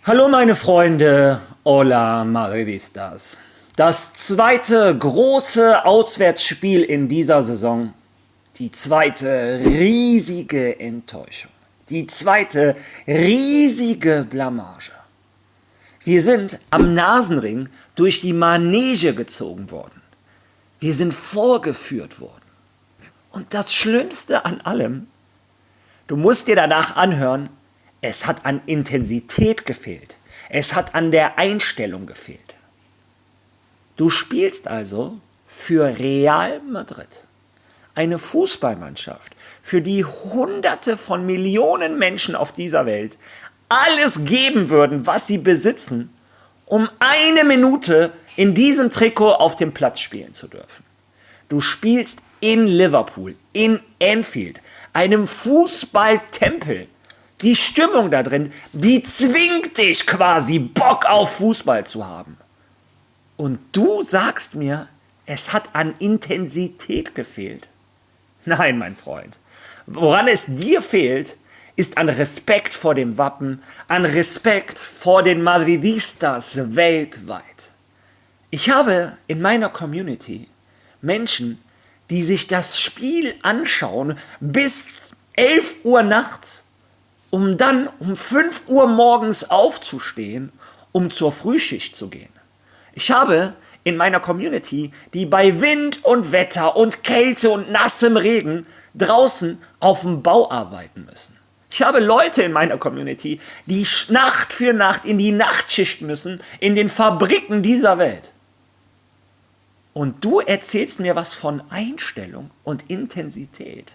Hallo meine Freunde, hola Madridistas. Das zweite große Auswärtsspiel in dieser Saison, die zweite riesige Enttäuschung, die zweite riesige Blamage. Wir sind am Nasenring durch die Manege gezogen worden. Wir sind vorgeführt worden. Und das Schlimmste an allem, du musst dir danach anhören, es hat an Intensität gefehlt. Es hat an der Einstellung gefehlt. Du spielst also für Real Madrid, eine Fußballmannschaft, für die Hunderte von Millionen Menschen auf dieser Welt alles geben würden, was sie besitzen, um eine Minute in diesem Trikot auf dem Platz spielen zu dürfen. Du spielst in Liverpool, in Anfield, einem Fußballtempel. Die Stimmung da drin, die zwingt dich quasi, Bock auf Fußball zu haben. Und du sagst mir, es hat an Intensität gefehlt. Nein, mein Freund. Woran es dir fehlt, ist an Respekt vor dem Wappen, an Respekt vor den Madridistas weltweit. Ich habe in meiner Community Menschen, die sich das Spiel anschauen bis 11 Uhr nachts, um dann um 5 Uhr morgens aufzustehen, um zur Frühschicht zu gehen. Ich habe in meiner Community, die bei Wind und Wetter und Kälte und nassem Regen draußen auf dem Bau arbeiten müssen. Ich habe Leute in meiner Community, die Nacht für Nacht in die Nachtschicht müssen, in den Fabriken dieser Welt. Und du erzählst mir was von Einstellung und Intensität.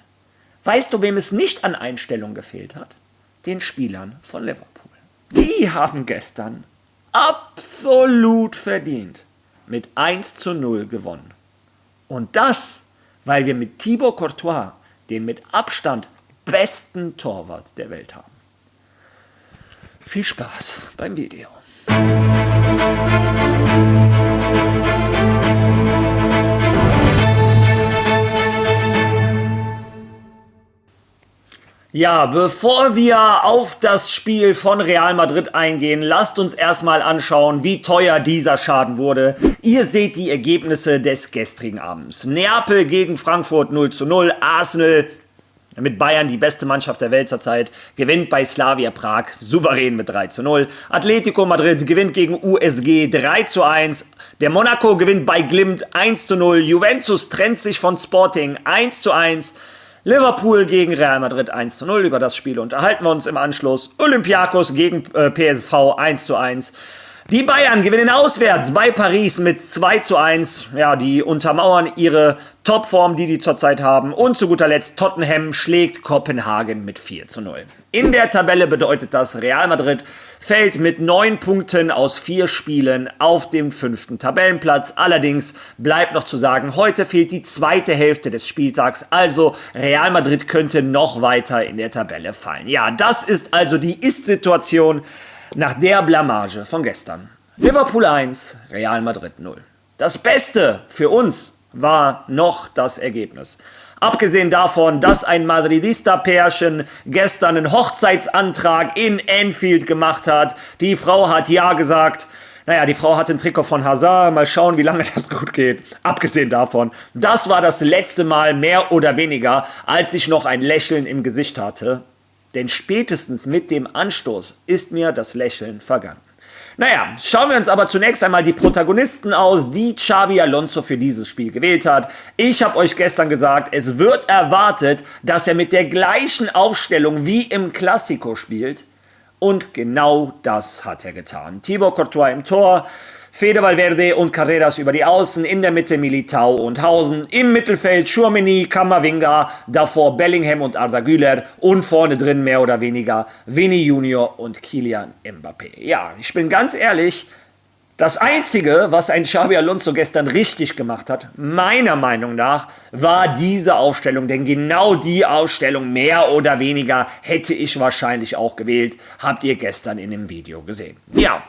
Weißt du, wem es nicht an Einstellung gefehlt hat? Den Spielern von Liverpool. Die haben gestern absolut verdient mit 1:0 gewonnen. Und das, weil wir mit Thibaut Courtois den mit Abstand besten Torwart der Welt haben. Viel Spaß beim Video. Ja, bevor wir auf das Spiel von Real Madrid eingehen, lasst uns erstmal anschauen, wie teuer dieser Schaden wurde. Ihr seht die Ergebnisse des gestrigen Abends. Neapel gegen Frankfurt 0:0, Arsenal mit Bayern, die beste Mannschaft der Welt zurzeit, gewinnt bei Slavia Prag souverän mit 3:0. Atletico Madrid gewinnt gegen USG 3:1. Der Monaco gewinnt bei Glimt 1:0. Juventus trennt sich von Sporting 1:1. Liverpool gegen Real Madrid 1:0. Über das Spiel unterhalten wir uns im Anschluss. Olympiakos gegen PSV 1:1. Die Bayern gewinnen auswärts bei Paris mit 2:1. Ja, die untermauern ihre Topform, die zurzeit haben. Und zu guter Letzt Tottenham schlägt Kopenhagen mit 4:0. In der Tabelle bedeutet das, Real Madrid fällt mit 9 Punkten aus 4 Spielen auf dem 5. Tabellenplatz. Allerdings bleibt noch zu sagen, heute fehlt die zweite Hälfte des Spieltags. Also Real Madrid könnte noch weiter in der Tabelle fallen. Ja, das ist also die Ist-Situation nach der Blamage von gestern. Liverpool 1, Real Madrid 0. Das Beste für uns war noch das Ergebnis. Abgesehen davon, dass ein Madridista-Pärchen gestern einen Hochzeitsantrag in Anfield gemacht hat. Die Frau hat ja gesagt. Naja, die Frau hat ein Trikot von Hazard. Mal schauen, wie lange das gut geht. Abgesehen davon, das war das letzte Mal mehr oder weniger, als ich noch ein Lächeln im Gesicht hatte. Denn spätestens mit dem Anstoß ist mir das Lächeln vergangen. Naja, schauen wir uns aber zunächst einmal die Protagonisten aus, die Xabi Alonso für dieses Spiel gewählt hat. Ich habe euch gestern gesagt, es wird erwartet, dass er mit der gleichen Aufstellung wie im Clasico spielt. Und genau das hat er getan. Thibaut Courtois im Tor, Fede Valverde und Carreras über die Außen, in der Mitte Militao und Hausen, im Mittelfeld Tchouaméni, Camavinga, davor Bellingham und Arda Güler und vorne drin mehr oder weniger Vini Junior und Kylian Mbappé. Ja, ich bin ganz ehrlich, das Einzige, was ein Xabi Alonso gestern richtig gemacht hat, meiner Meinung nach, war diese Aufstellung. Denn genau die Aufstellung, mehr oder weniger, hätte ich wahrscheinlich auch gewählt. Habt ihr gestern in dem Video gesehen. Ja.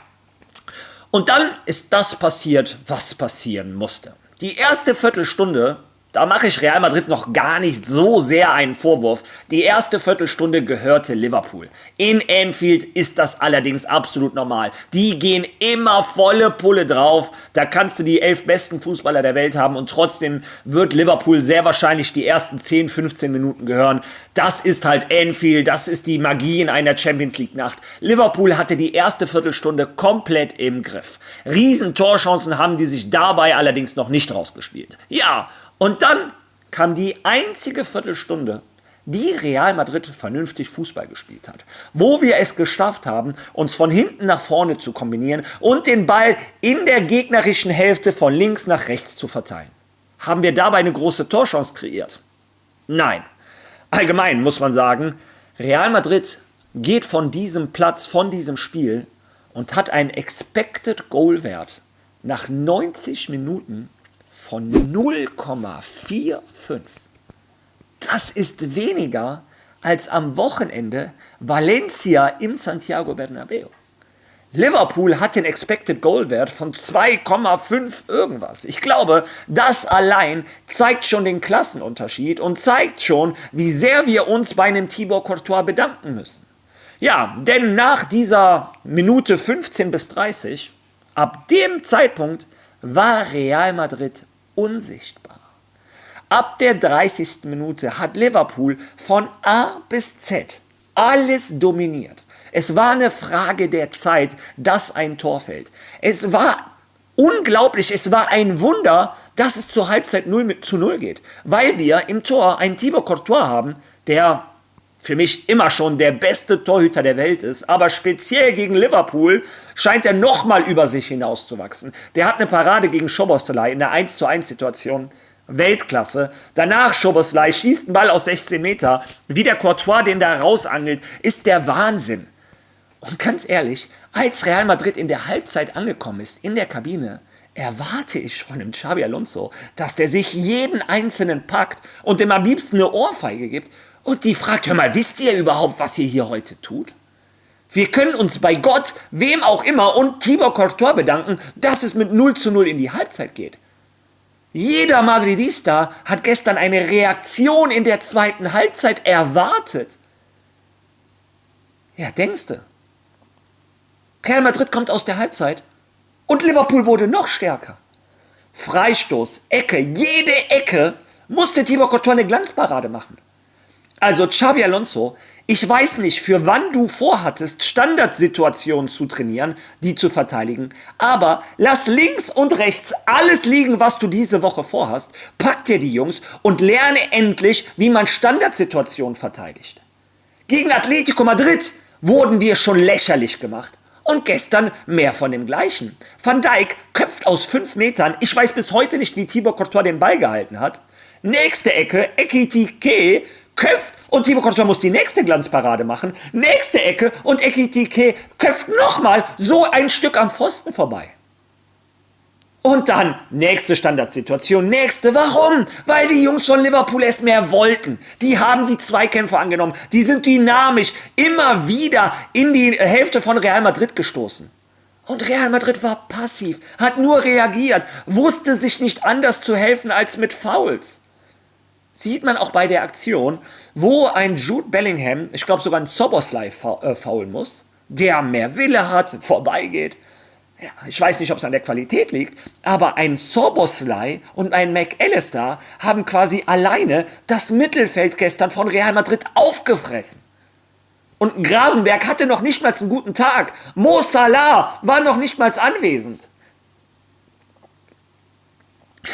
Und dann ist das passiert, was passieren musste. Die erste Viertelstunde Da mache ich Real Madrid noch gar nicht so sehr einen Vorwurf. Die erste Viertelstunde gehörte Liverpool. In Anfield ist das allerdings absolut normal. Die gehen immer volle Pulle drauf. Da kannst du die 11 besten Fußballer der Welt haben und trotzdem wird Liverpool sehr wahrscheinlich die ersten 10, 15 Minuten gehören. Das ist halt Anfield, das ist die Magie in einer Champions League Nacht. Liverpool hatte die erste Viertelstunde komplett im Griff. Riesen Torchancen haben die sich dabei allerdings noch nicht rausgespielt. Ja, und dann kam die einzige Viertelstunde, die Real Madrid vernünftig Fußball gespielt hat. Wo wir es geschafft haben, uns von hinten nach vorne zu kombinieren und den Ball in der gegnerischen Hälfte von links nach rechts zu verteilen. Haben wir dabei eine große Torchance kreiert? Nein. Allgemein muss man sagen, Real Madrid geht von diesem Platz, von diesem Spiel und hat einen Expected Goal Wert nach 90 Minuten von 0,45. Das ist weniger als am Wochenende Valencia im Santiago Bernabéu. Liverpool hat den Expected Goal Wert von 2,5 irgendwas. Ich glaube, das allein zeigt schon den Klassenunterschied und zeigt schon, wie sehr wir uns bei einem Thibaut Courtois bedanken müssen. Ja, denn nach dieser Minute 15 bis 30, ab dem Zeitpunkt war Real Madrid unsichtbar. Ab der 30. Minute hat Liverpool von A bis Z alles dominiert. Es war eine Frage der Zeit, dass ein Tor fällt. Es war unglaublich, es war ein Wunder, dass es zur Halbzeit 0:0 geht. Weil wir im Tor einen Thibaut Courtois haben, der für mich immer schon der beste Torhüter der Welt ist, aber speziell gegen Liverpool scheint er nochmal über sich hinauszuwachsen. Der hat eine Parade gegen Szoboszlai in der 1:1 Situation. Weltklasse. Danach Szoboszlai schießt einen Ball aus 16 Meter. Wie der Courtois den da rausangelt, ist der Wahnsinn. Und ganz ehrlich, als Real Madrid in der Halbzeit angekommen ist, in der Kabine, erwarte ich von dem Xabi Alonso, dass der sich jeden Einzelnen packt und dem am liebsten eine Ohrfeige gibt und die fragt, hör mal, wisst ihr überhaupt, was ihr hier heute tut? Wir können uns bei Gott, wem auch immer und Thibaut Courtois bedanken, dass es mit 0:0 in die Halbzeit geht. Jeder Madridista hat gestern eine Reaktion in der zweiten Halbzeit erwartet. Ja, denkst du? Real Madrid kommt aus der Halbzeit und Liverpool wurde noch stärker. Freistoß, Ecke, jede Ecke musste Thibaut Courtois eine Glanzparade machen. Also Xabi Alonso, ich weiß nicht, für wann du vorhattest, Standardsituationen zu trainieren, die zu verteidigen, aber lass links und rechts alles liegen, was du diese Woche vorhast, pack dir die Jungs und lerne endlich, wie man Standardsituationen verteidigt. Gegen Atletico Madrid wurden wir schon lächerlich gemacht. Und gestern mehr von dem Gleichen. Van Dijk köpft aus 5 Metern. Ich weiß bis heute nicht, wie Thibaut Courtois den Ball gehalten hat. Nächste Ecke, Ekitike köpft und Thibaut Courtois muss die nächste Glanzparade machen. Nächste Ecke und Ekitike köpft nochmal so ein Stück am Pfosten vorbei. Und dann nächste Standardsituation, nächste. Warum? Weil die Jungs von Liverpool es mehr wollten. Die haben die Zweikämpfe angenommen. Die sind dynamisch immer wieder in die Hälfte von Real Madrid gestoßen. Und Real Madrid war passiv, hat nur reagiert, wusste sich nicht anders zu helfen als mit Fouls. Sieht man auch bei der Aktion, wo ein Jude Bellingham, ich glaube sogar ein Szoboszlai foulen muss, der mehr Wille hat, vorbeigeht. Ja, ich weiß nicht, ob es an der Qualität liegt, aber ein Szoboszlai und ein McAllister haben quasi alleine das Mittelfeld gestern von Real Madrid aufgefressen. Und Gravenberg hatte noch nicht mal einen guten Tag. Mo Salah war noch nicht mal anwesend.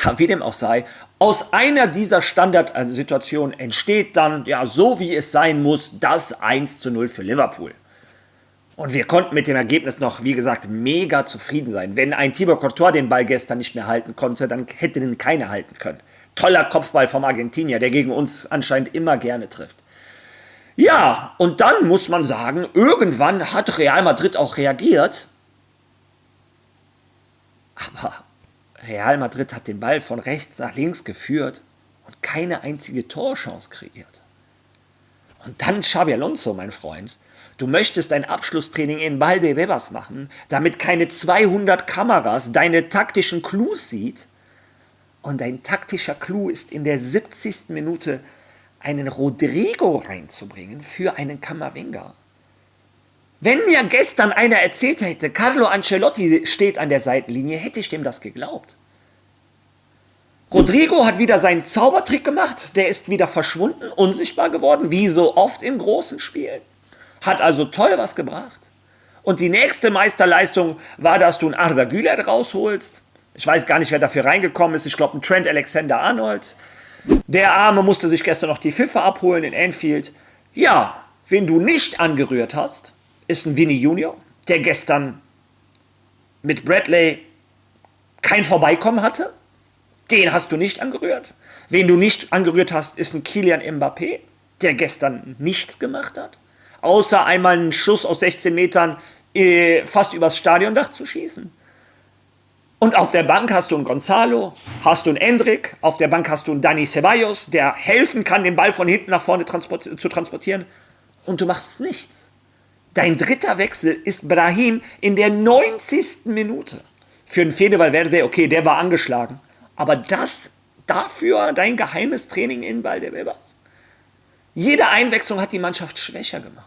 Ja, wie dem auch sei, aus einer dieser Standardsituationen entsteht dann, ja, so wie es sein muss, das 1:0 für Liverpool. Und wir konnten mit dem Ergebnis noch, wie gesagt, mega zufrieden sein. Wenn ein Thibaut Courtois den Ball gestern nicht mehr halten konnte, dann hätte den keiner halten können. Toller Kopfball vom Argentinier, der gegen uns anscheinend immer gerne trifft. Ja, und dann muss man sagen, irgendwann hat Real Madrid auch reagiert. Aber Real Madrid hat den Ball von rechts nach links geführt und keine einzige Torchance kreiert. Und dann Xabi Alonso, mein Freund. Du möchtest ein Abschlusstraining in Valdebebas machen, damit keine 200 Kameras deine taktischen Clues sieht. Und ein taktischer Clou ist in der 70. Minute einen Rodrigo reinzubringen für einen Camavinga. Wenn mir gestern einer erzählt hätte, Carlo Ancelotti steht an der Seitenlinie, hätte ich dem das geglaubt. Rodrigo hat wieder seinen Zaubertrick gemacht, der ist wieder verschwunden, unsichtbar geworden, wie so oft in großen Spielen. Hat also toll was gebracht. Und die nächste Meisterleistung war, dass du einen Arda Güler rausholst. Ich weiß gar nicht, wer dafür reingekommen ist. Ich glaube, ein Trent Alexander-Arnold. Der Arme musste sich gestern noch die Pfiffe abholen in Anfield. Ja, wen du nicht angerührt hast, ist ein Vini Junior, der gestern mit Bradley kein Vorbeikommen hatte. Den hast du nicht angerührt. Wen du nicht angerührt hast, ist ein Kylian Mbappé, der gestern nichts gemacht hat. Außer einmal einen Schuss aus 16 Metern fast übers Stadiondach zu schießen. Und auf der Bank hast du einen Gonzalo, hast du einen Endrick, auf der Bank hast du einen Dani Ceballos, der helfen kann, den Ball von hinten nach vorne zu transportieren. Und du machst nichts. Dein dritter Wechsel ist Brahim in der 90. Minute. Für einen Fede Valverde, okay, der war angeschlagen. Aber dafür dein geheimes Training in Valdebebas. Jede Einwechslung hat die Mannschaft schwächer gemacht.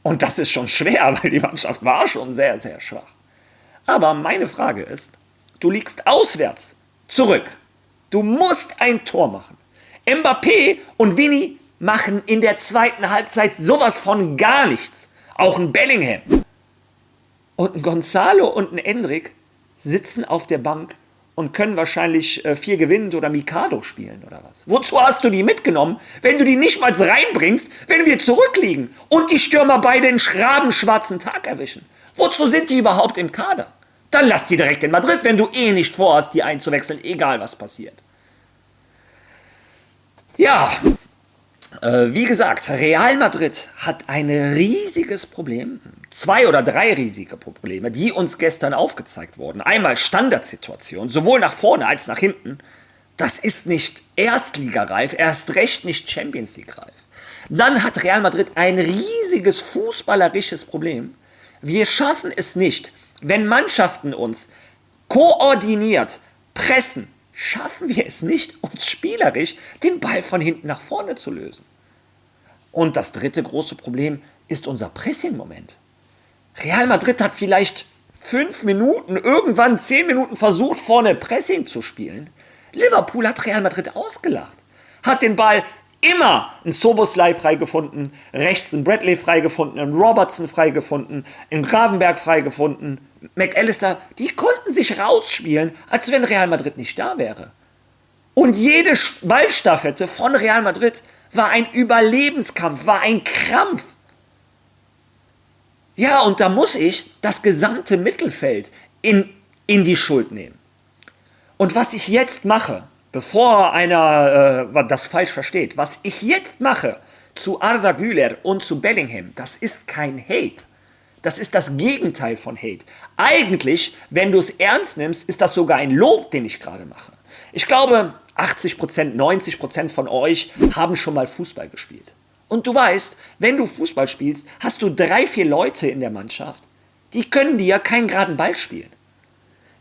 Und das ist schon schwer, weil die Mannschaft war schon sehr, sehr schwach. Aber meine Frage ist, du liegst auswärts zurück. Du musst ein Tor machen. Mbappé und Vini machen in der zweiten Halbzeit sowas von gar nichts. Auch ein Bellingham. Und ein Gonzalo und ein Endrick sitzen auf der Bank und können wahrscheinlich 4 gewinnend oder Mikado spielen oder was. Wozu hast du die mitgenommen, wenn du die nicht mal reinbringst, wenn wir zurückliegen und die Stürmer beide einen schrabenschwarzen Tag erwischen? Wozu sind die überhaupt im Kader? Dann lass die direkt in Madrid, wenn du eh nicht vorhast, die einzuwechseln, egal was passiert. Ja, wie gesagt, Real Madrid hat ein riesiges Problem, 2 oder 3 riesige Probleme, die uns gestern aufgezeigt wurden. Einmal Standardsituation, sowohl nach vorne als nach hinten. Das ist nicht Erstligareif, erst recht nicht Champions League reif. Dann hat Real Madrid ein riesiges fußballerisches Problem. Wir schaffen es nicht, wenn Mannschaften uns koordiniert pressen, schaffen wir es nicht, uns spielerisch den Ball von hinten nach vorne zu lösen. Und das dritte große Problem ist unser Pressing-Moment. Real Madrid hat vielleicht 5 Minuten, irgendwann 10 Minuten versucht, vorne Pressing zu spielen. Liverpool hat Real Madrid ausgelacht, hat den Ball immer einen Szoboszlai freigefunden, rechts einen Bradley freigefunden, einen Robertson freigefunden, einen Gravenberg freigefunden, McAllister, die konnten sich rausspielen, als wenn Real Madrid nicht da wäre. Und jede Ballstaffette von Real Madrid war ein Überlebenskampf, war ein Krampf. Ja, und da muss ich das gesamte Mittelfeld in die Schuld nehmen. Und was ich jetzt mache, bevor einer das falsch versteht, was ich jetzt mache zu Arda Güler und zu Bellingham, das ist kein Hate. Das ist das Gegenteil von Hate. Eigentlich, wenn du es ernst nimmst, ist das sogar ein Lob, den ich gerade mache. Ich glaube, 80%, 90% von euch haben schon mal Fußball gespielt. Und du weißt, wenn du Fußball spielst, hast du 3, 4 Leute in der Mannschaft, die können dir keinen geraden Ball spielen.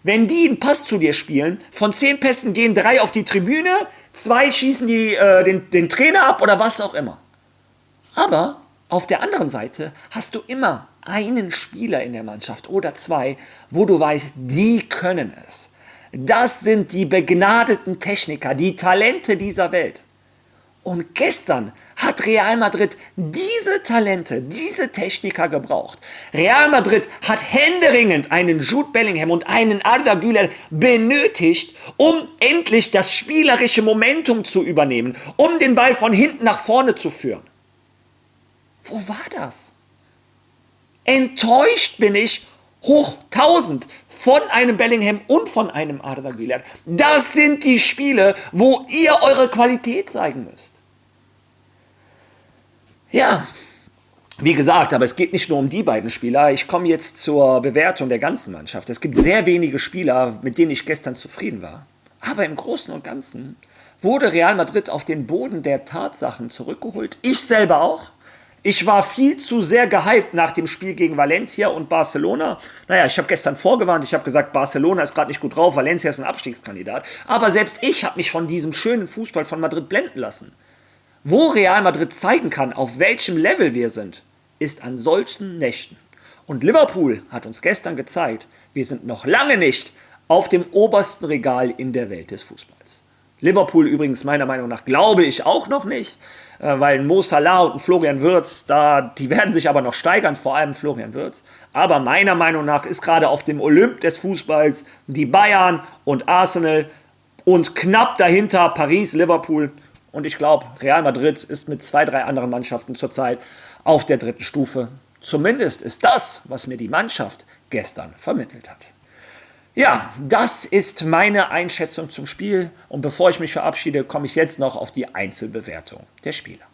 Wenn die einen Pass zu dir spielen, von 10 Pässen gehen 3 auf die Tribüne, 2 schießen den Trainer ab oder was auch immer. Aber auf der anderen Seite hast du immer einen Spieler in der Mannschaft oder 2, wo du weißt, die können es. Das sind die begnadeten Techniker, die Talente dieser Welt. Und gestern hat Real Madrid diese Talente, diese Techniker gebraucht. Real Madrid hat händeringend einen Jude Bellingham und einen Arda Güler benötigt, um endlich das spielerische Momentum zu übernehmen, um den Ball von hinten nach vorne zu führen. Wo war das? Enttäuscht bin ich hoch 1000 von einem Bellingham und von einem Arda Güler. Das sind die Spiele, wo ihr eure Qualität zeigen müsst. Ja, wie gesagt, aber es geht nicht nur um die beiden Spieler. Ich komme jetzt zur Bewertung der ganzen Mannschaft. Es gibt sehr wenige Spieler, mit denen ich gestern zufrieden war. Aber im Großen und Ganzen wurde Real Madrid auf den Boden der Tatsachen zurückgeholt. Ich selber auch. Ich war viel zu sehr gehypt nach dem Spiel gegen Valencia und Barcelona. Naja, ich habe gestern vorgewarnt, ich habe gesagt, Barcelona ist gerade nicht gut drauf, Valencia ist ein Abstiegskandidat. Aber selbst ich habe mich von diesem schönen Fußball von Madrid blenden lassen. Wo Real Madrid zeigen kann, auf welchem Level wir sind, ist an solchen Nächten. Und Liverpool hat uns gestern gezeigt, wir sind noch lange nicht auf dem obersten Regal in der Welt des Fußballs. Liverpool übrigens meiner Meinung nach glaube ich auch noch nicht, weil Mo Salah und Florian Wirtz, die werden sich aber noch steigern, vor allem Florian Wirtz. Aber meiner Meinung nach ist gerade auf dem Olymp des Fußballs die Bayern und Arsenal und knapp dahinter Paris, Liverpool. Und ich glaube, Real Madrid ist mit 2, 3 anderen Mannschaften zurzeit auf der 3. Stufe. Zumindest ist das, was mir die Mannschaft gestern vermittelt hat. Ja, das ist meine Einschätzung zum Spiel. Und bevor ich mich verabschiede, komme ich jetzt noch auf die Einzelbewertung der Spieler.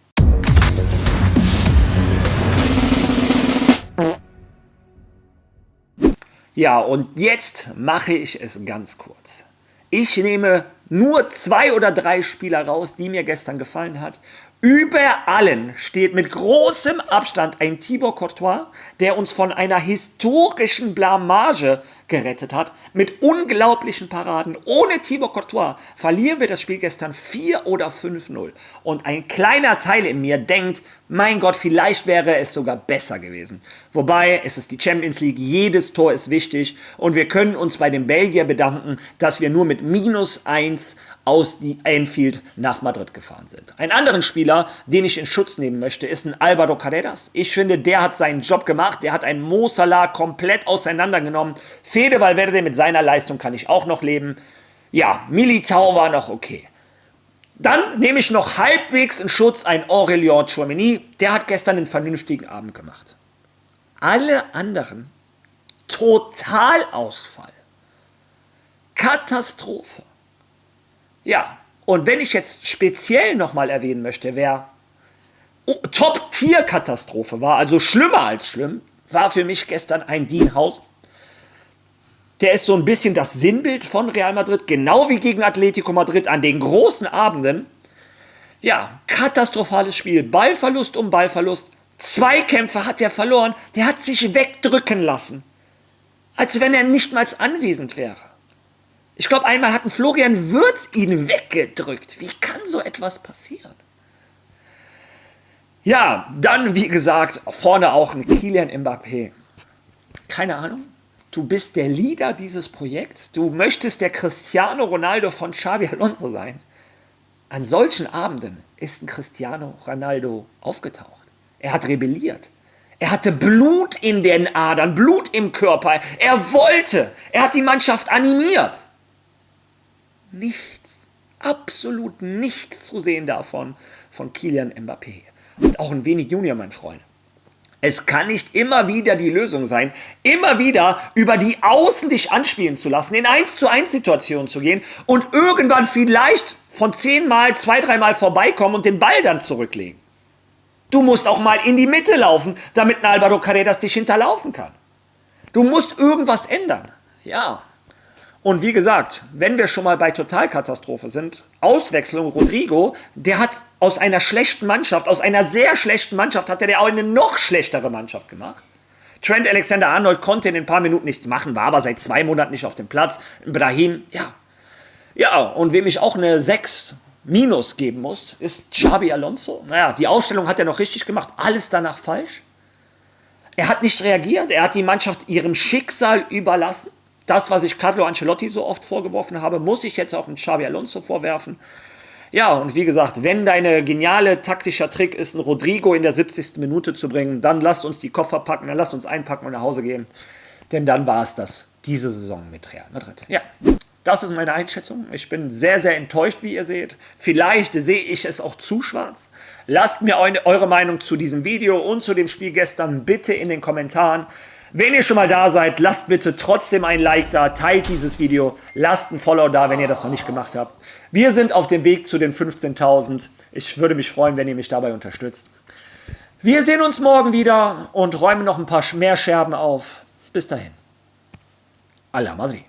Ja, und jetzt mache ich es ganz kurz. Ich nehme nur 2 oder 3 Spieler raus, die mir gestern gefallen hat. Über allen steht mit großem Abstand ein Thibaut Courtois, der uns von einer historischen Blamage gerettet hat, mit unglaublichen Paraden. Ohne Thibaut Courtois verlieren wir das Spiel gestern 4 oder 5-0. Und ein kleiner Teil in mir denkt, mein Gott, vielleicht wäre es sogar besser gewesen. Wobei, es ist die Champions League, jedes Tor ist wichtig und wir können uns bei dem Belgier bedanken, dass wir nur mit -1 aus die Anfield nach Madrid gefahren sind. Einen anderen Spieler, den ich in Schutz nehmen möchte, ist ein Álvaro Carreras. Ich finde, der hat seinen Job gemacht, der hat einen Mo Salah komplett auseinandergenommen. Fede Valverde mit seiner Leistung kann ich auch noch leben. Ja, Militao war noch okay. Dann nehme ich noch halbwegs in Schutz einen Aurélien Tchouaméni. Der hat gestern einen vernünftigen Abend gemacht. Alle anderen, Totalausfall. Katastrophe. Ja, und wenn ich jetzt speziell nochmal erwähnen möchte, wer Top-Tier-Katastrophe war, also schlimmer als schlimm, war für mich gestern ein Dean Howson. Der ist so ein bisschen das Sinnbild von Real Madrid, genau wie gegen Atletico Madrid an den großen Abenden. Ja, katastrophales Spiel, Ballverlust um Ballverlust, Zweikämpfe hat er verloren, der hat sich wegdrücken lassen, als wenn er nicht mal anwesend wäre. Ich glaube, einmal hat ein Florian Wirtz ihn weggedrückt. Wie kann so etwas passieren? Ja, dann, wie gesagt, vorne auch ein Kylian Mbappé. Keine Ahnung. Du bist der Leader dieses Projekts. Du möchtest der Cristiano Ronaldo von Xabi Alonso sein. An solchen Abenden ist ein Cristiano Ronaldo aufgetaucht. Er hat rebelliert. Er hatte Blut in den Adern, Blut im Körper. Er wollte. Er hat die Mannschaft animiert. Nichts, absolut nichts zu sehen davon von Kylian Mbappé. Und auch ein wenig Junior, mein Freund. Es kann nicht immer wieder die Lösung sein, immer wieder über die Außen dich anspielen zu lassen, in 1:1 Situationen zu gehen und irgendwann vielleicht von 10 Mal 2, 3 Mal vorbeikommen und den Ball dann zurücklegen. Du musst auch mal in die Mitte laufen, damit ein Álvaro Carreras dich hinterlaufen kann. Du musst irgendwas ändern. Ja. Und wie gesagt, wenn wir schon mal bei Totalkatastrophe sind, Auswechslung Rodrigo, der hat aus einer schlechten Mannschaft, aus einer sehr schlechten Mannschaft, hat der auch eine noch schlechtere Mannschaft gemacht. Trent Alexander-Arnold konnte in ein paar Minuten nichts machen, war aber seit 2 Monaten nicht auf dem Platz. Brahim, ja. Ja, und wem ich auch eine 6 Minus geben muss, ist Xabi Alonso. Naja, die Aufstellung hat er noch richtig gemacht, alles danach falsch. Er hat nicht reagiert, er hat die Mannschaft ihrem Schicksal überlassen. Das, was ich Carlo Ancelotti so oft vorgeworfen habe, muss ich jetzt auch dem Xabi Alonso vorwerfen. Ja, und wie gesagt, wenn deine geniale taktischer Trick ist, einen Rodrigo in der 70. Minute zu bringen, dann lasst uns die Koffer packen, dann lasst uns einpacken und nach Hause gehen. Denn dann war es das, diese Saison mit Real Madrid. Ja, das ist meine Einschätzung. Ich bin sehr, sehr enttäuscht, wie ihr seht. Vielleicht sehe ich es auch zu schwarz. Lasst mir eure Meinung zu diesem Video und zu dem Spiel gestern bitte in den Kommentaren. Wenn ihr schon mal da seid, lasst bitte trotzdem ein Like da, teilt dieses Video, lasst ein Follow da, wenn ihr das noch nicht gemacht habt. Wir sind auf dem Weg zu den 15.000. Ich würde mich freuen, wenn ihr mich dabei unterstützt. Wir sehen uns morgen wieder und räumen noch ein paar mehr Scherben auf. Bis dahin. A la Madrid.